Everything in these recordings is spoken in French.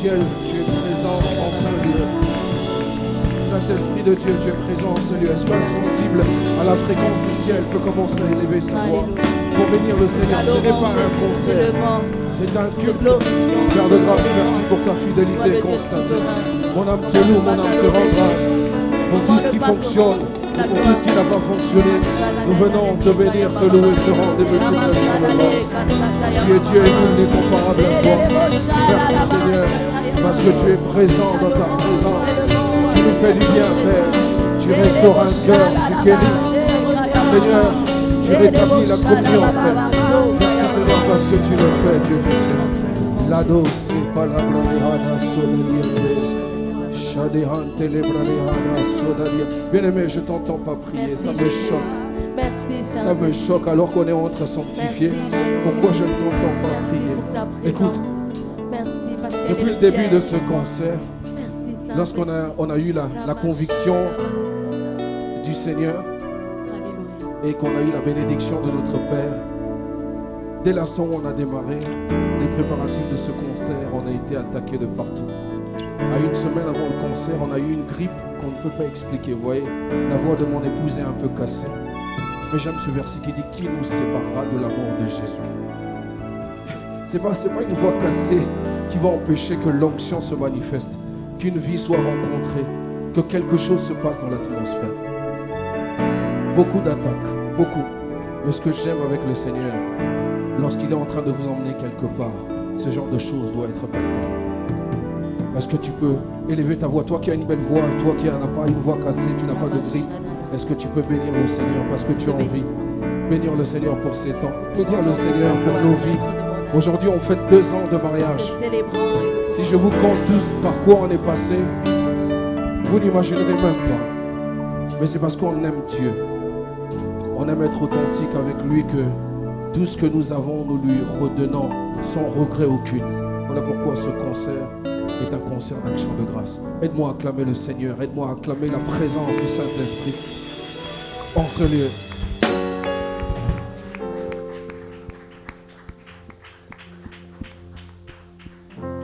ciel, tu es présent en ce lieu. Saint-Esprit de Dieu, tu es présent en ce lieu. Est-ce qu'un sensible à la fréquence du ciel peut commencer à élever sa voix pour bénir le Seigneur? Ce n'est pas un concert, c'est un culte. Père de grâce, merci pour ta fidélité constante. Mon âme te loue, mon âme te rend grâce pour tout ce qui fonctionne et pour tout ce qui n'a pas fonctionné. Nous venons te bénir, te louer, te rendre des multiplications de grâce. Tu es Dieu et nul n'est comparable à toi. Merci Seigneur, parce que tu es présent dans ta présence. Tu nous fais du bien, Père. Tu restaures un cœur, tu guéris. Seigneur, tu rétablis la communion, Père. Merci Seigneur parce que tu le fais, Dieu du ciel. L'ado, c'est pas la bralehana solelière. Bien-aimé, je t'entends pas prier, ça me choque. Ça me choque alors qu'on est en train de sanctifier. Pourquoi je ne t'entends pas prier? Écoute, depuis le début de ce concert, lorsqu'on a eu la conviction du Seigneur et qu'on a eu la bénédiction de notre Père, dès l'instant où on a démarré les préparatifs de ce concert, on a été attaqué de partout. À une semaine avant le concert, on a eu une grippe qu'on ne peut pas expliquer. Vous voyez, la voix de mon épouse est un peu cassée. Mais j'aime ce verset qui dit « Qui nous séparera de l'amour de Jésus ?» C'est pas une voix cassée qui va empêcher que l'onction se manifeste, qu'une vie soit rencontrée, que quelque chose se passe dans l'atmosphère. Beaucoup d'attaques, beaucoup. Mais ce que j'aime avec le Seigneur, lorsqu'il est en train de vous emmener quelque part, ce genre de choses doit être palpable. Parce que tu peux élever ta voix. Toi qui as une belle voix, toi qui n'as pas une voix cassée, tu n'as pas de grippe. Est-ce que tu peux bénir le Seigneur parce que tu as envie? Bénir le Seigneur pour ces temps. Bénir le Seigneur pour nos vies. Aujourd'hui, on fête 2 ans de mariage. Si je vous compte tous par quoi on est passé, vous n'imaginerez même pas. Mais c'est parce qu'on aime Dieu. On aime être authentique avec lui que tout ce que nous avons, nous lui redonnons sans regret aucun. Voilà pourquoi ce concert est un concert d'action de grâce. Aide-moi à acclamer le Seigneur. Aide-moi à acclamer la présence du Saint-Esprit en ce lieu.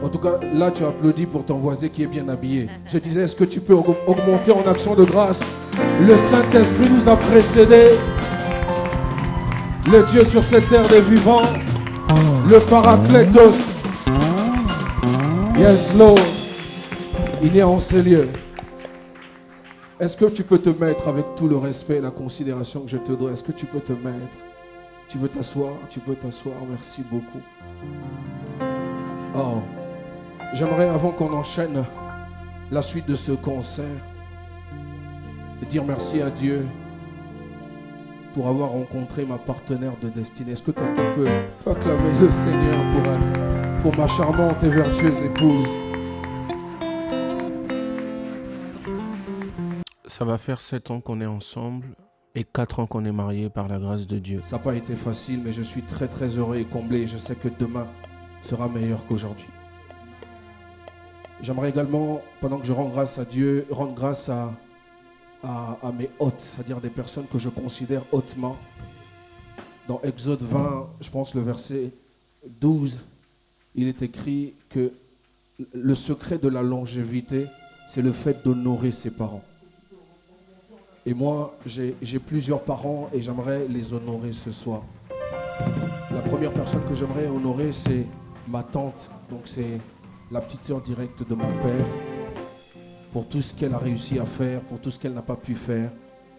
En tout cas, là, tu applaudis pour ton voisin qui est bien habillé. Je disais, est-ce que tu peux augmenter en action de grâce? Le Saint-Esprit nous a précédés. Le Dieu sur cette terre des vivants. Le Paraclétos. Yes, Lord. Il est en ce lieu. Est-ce que tu peux te mettre avec tout le respect et la considération que je te dois? Est-ce que tu peux te mettre? Tu veux t'asseoir? Tu peux t'asseoir. Merci beaucoup. Oh. J'aimerais, avant qu'on enchaîne la suite de ce concert, dire merci à Dieu pour avoir rencontré ma partenaire de destinée. Est-ce que quelqu'un peut acclamer le Seigneur pour ma charmante et vertueuse épouse? Ça va faire 7 ans qu'on est ensemble et 4 ans qu'on est mariés par la grâce de Dieu. Ça n'a pas été facile, mais je suis très très heureux et comblé. Je sais que demain sera meilleur qu'aujourd'hui. J'aimerais également, pendant que je rends grâce à Dieu, rendre grâce à mes hôtes, c'est-à-dire des personnes que je considère hautement. Dans Exode 20, je pense le verset 12, il est écrit que le secret de la longévité, c'est le fait d'honorer ses parents. Et moi, j'ai plusieurs parents et j'aimerais les honorer ce soir. La première personne que j'aimerais honorer, c'est ma tante. Donc c'est la petite sœur directe de mon père. Pour tout ce qu'elle a réussi à faire, pour tout ce qu'elle n'a pas pu faire.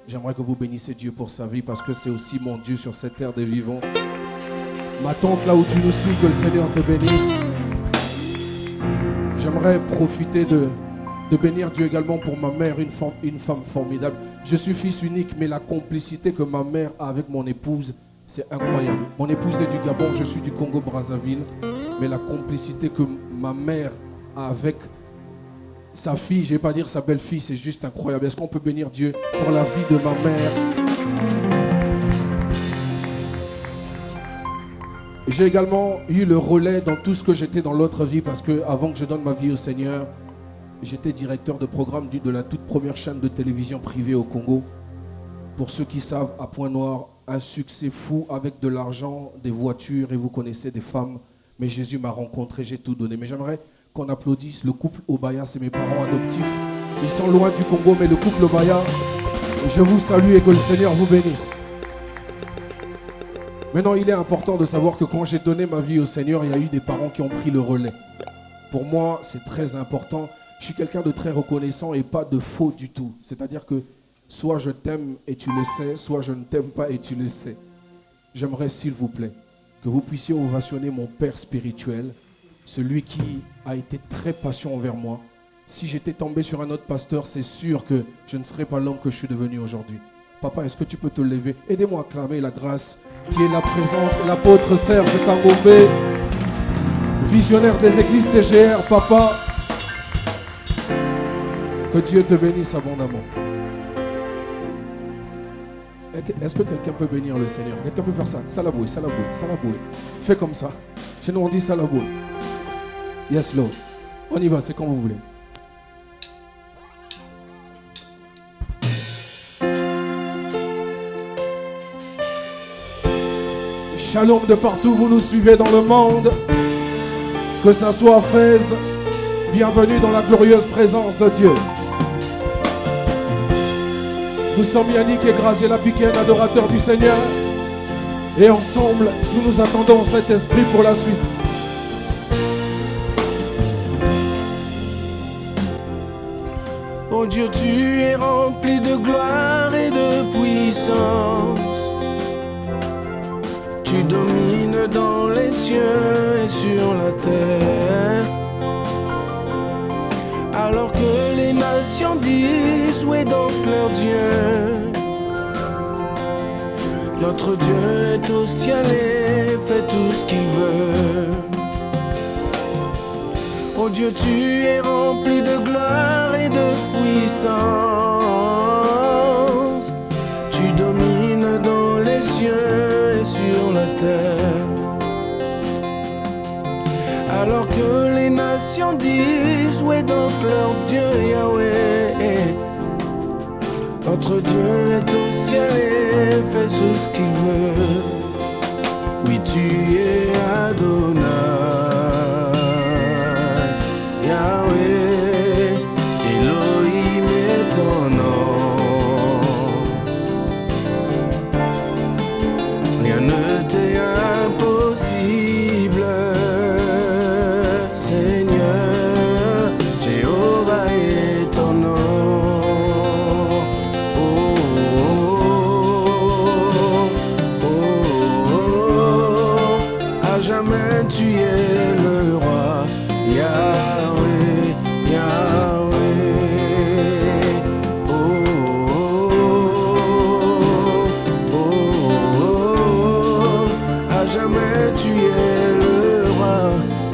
J'aimerais que vous bénissiez Dieu pour sa vie parce que c'est aussi mon Dieu sur cette terre des vivants. Ma tante, là où tu nous suis, que le Seigneur te bénisse. J'aimerais profiter de bénir Dieu également pour ma mère, une femme formidable. Je suis fils unique, mais la complicité que ma mère a avec mon épouse, c'est incroyable. Mon épouse est du Gabon, je suis du Congo-Brazzaville. Mais la complicité que ma mère a avec sa fille, je ne vais pas dire sa belle-fille, c'est juste incroyable. Est-ce qu'on peut bénir Dieu pour la vie de ma mère? J'ai également eu le relais dans tout ce que j'étais dans l'autre vie parce que avant que je donne ma vie au Seigneur, j'étais directeur de programme de la toute première chaîne de télévision privée au Congo. Pour ceux qui savent, à Point-Noir, un succès fou avec de l'argent, des voitures et vous connaissez des femmes. Mais Jésus m'a rencontré, j'ai tout donné. Mais j'aimerais qu'on applaudisse le couple Obaya, c'est mes parents adoptifs. Ils sont loin du Congo, mais le couple Obaya, je vous salue et que le Seigneur vous bénisse. Maintenant, il est important de savoir que quand j'ai donné ma vie au Seigneur, il y a eu des parents qui ont pris le relais. Pour moi, c'est très important. Je suis quelqu'un de très reconnaissant et pas de faux du tout. C'est-à-dire que soit je t'aime et tu le sais, soit je ne t'aime pas et tu le sais. J'aimerais, s'il vous plaît, que vous puissiez ovationner mon père spirituel, celui qui a été très patient envers moi. Si j'étais tombé sur un autre pasteur, c'est sûr que je ne serais pas l'homme que je suis devenu aujourd'hui. Papa, est-ce que tu peux te lever? Aidez-moi à acclamer la grâce qui est là présente. L'apôtre Serge Kangombe, visionnaire des églises CGR. Papa, que Dieu te bénisse abondamment. Est-ce que quelqu'un peut bénir le Seigneur? Quelqu'un peut faire ça? Salaboué, salaboué, salaboué. Fais comme ça. Chez nous on dit salaboué. Yes Lord. On y va, c'est quand vous voulez. Shalom de partout, vous nous suivez dans le monde. Que ça soit à Fès, bienvenue dans la glorieuse présence de Dieu. Nous sommes Yannick et Grazier Lapiquenne, adorateurs du Seigneur. Et ensemble, nous nous attendons cet esprit pour la suite. Oh Dieu, tu es rempli de gloire et de puissance. Tu domines dans les cieux et sur la terre. Alors que les nations disent où est donc leur Dieu? Notre Dieu est au ciel et fait tout ce qu'il veut. Oh Dieu, tu es rempli de gloire et de puissance. Tu domines dans les cieux et sur la terre. Alors que les nations disent où est donc leur Dieu Yahweh? Notre Dieu est au ciel et fait tout ce qu'il veut. Oui, tu es Adonai, Yahweh, Elohim est ton nom. Rien ne t'est impossible, Seigneur, Jéhovah est ton nom. Jamais tu es le roi, Yahweh, Yahweh. Oh, oh, oh, oh. À jamais tu es le roi,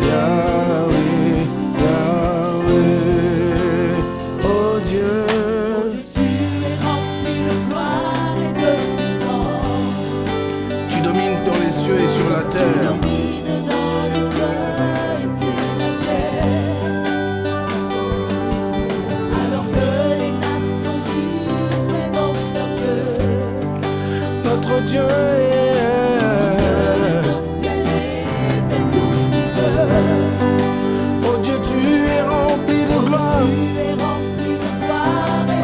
Yahweh, Yahweh. Oh Dieu, tu es rempli de gloire et de puissance. tu domines dans les cieux et sur la terre. Notre Dieu oh Dieu, tu es rempli de gloire,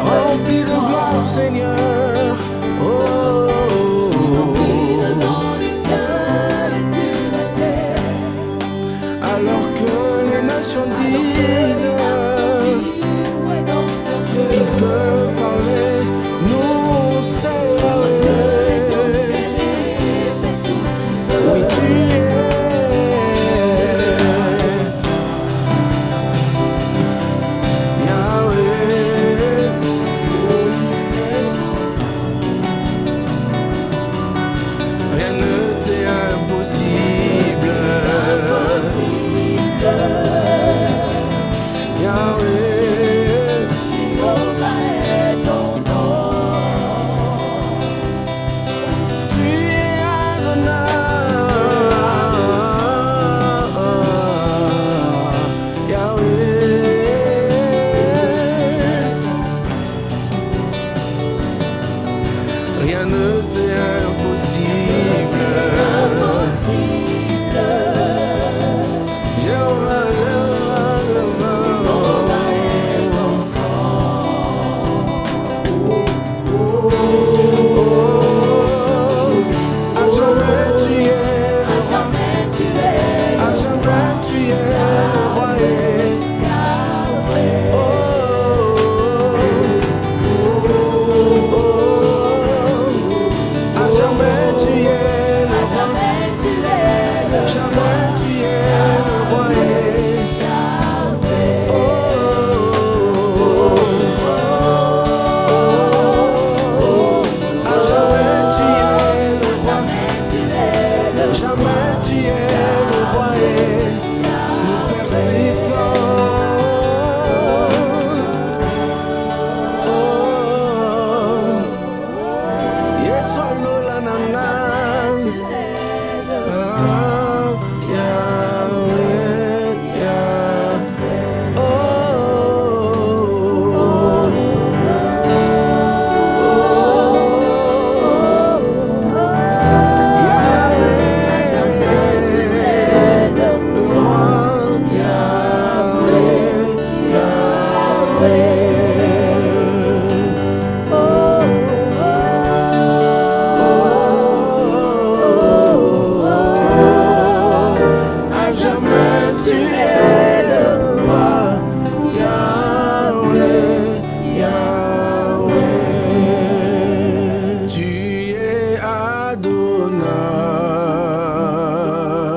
rempli de gloire, Seigneur. Oh, alors que les nations disent, ils peuvent parler, nous c'est rien ne t'est impossible.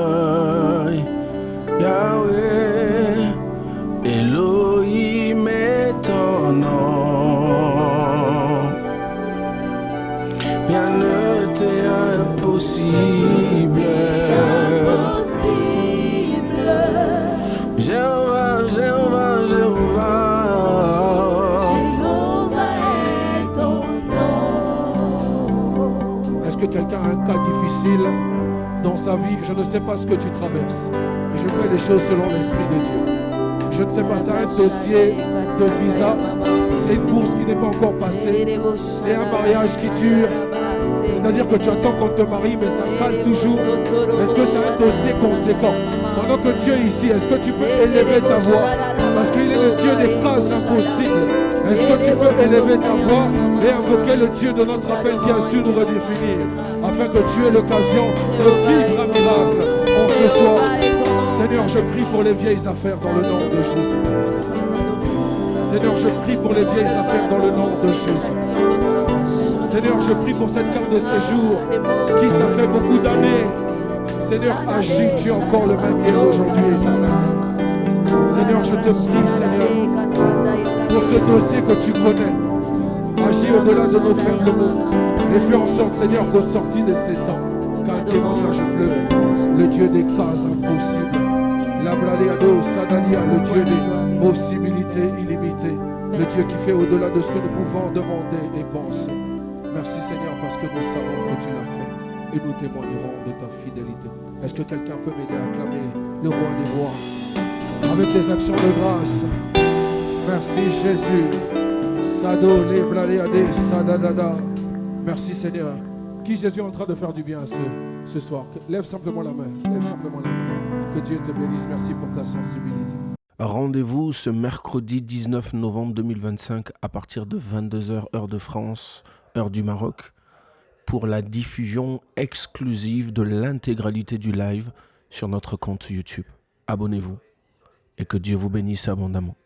Adonai, Yahweh, Elohim est ton nom. Rien ne t'est impossible. Jéhovah, Jéhovah, Jéhovah. Est-ce que quelqu'un a un cas difficile dans sa vie? Je ne sais pas ce que tu traverses, mais je fais les choses selon l'Esprit de Dieu. Je ne sais pas, c'est un dossier de visa, c'est une bourse qui n'est pas encore passée, c'est un mariage qui dure, c'est-à-dire que tu attends qu'on te marie, mais ça cale toujours. Est-ce que c'est un dossier conséquent? Pendant que Dieu est ici, est-ce que tu peux élever ta voix? Parce qu'il est le Dieu des cas impossibles. Est-ce que tu peux élever ta voix et invoquer le Dieu de notre appel qui a su nous redéfinir, afin que tu aies l'occasion de vivre un miracle en ce soir? Seigneur, je prie pour les vieilles affaires dans le nom de Jésus. Seigneur, je prie pour les vieilles affaires dans le nom de Jésus. Seigneur, je prie pour cette carte de séjour qui, ça fait beaucoup d'années. Seigneur, agis, tu es encore le même hier, aujourd'hui et éternellement. Seigneur, je te prie, Seigneur, pour ce dossier que tu connais. Agis au-delà de nos faibles mots. Et fais en sorte, Seigneur, qu'au sorti de ces temps, qu'un témoignage pleure, le Dieu des cas impossibles. Labraliado, Sadalia, le Dieu des possibilités illimitées. Le Dieu qui fait au-delà de ce que nous pouvons demander et penser. Merci Seigneur parce que nous savons que tu l'as fait et nous témoignerons de ta fidélité. Est-ce que quelqu'un peut m'aider à acclamer le roi des rois avec des actions de grâce? Merci Jésus. Sado lebraleade sadadada. Merci Seigneur. Qui Jésus est en train de faire du bien ce soir? Lève simplement la main. Lève simplement la main. Que Dieu te bénisse. Merci pour ta sensibilité. Rendez-vous ce mercredi 19 novembre 2025 à partir de 22h heure de France, heure du Maroc, pour la diffusion exclusive de l'intégralité du live sur notre compte YouTube. Abonnez-vous et que Dieu vous bénisse abondamment.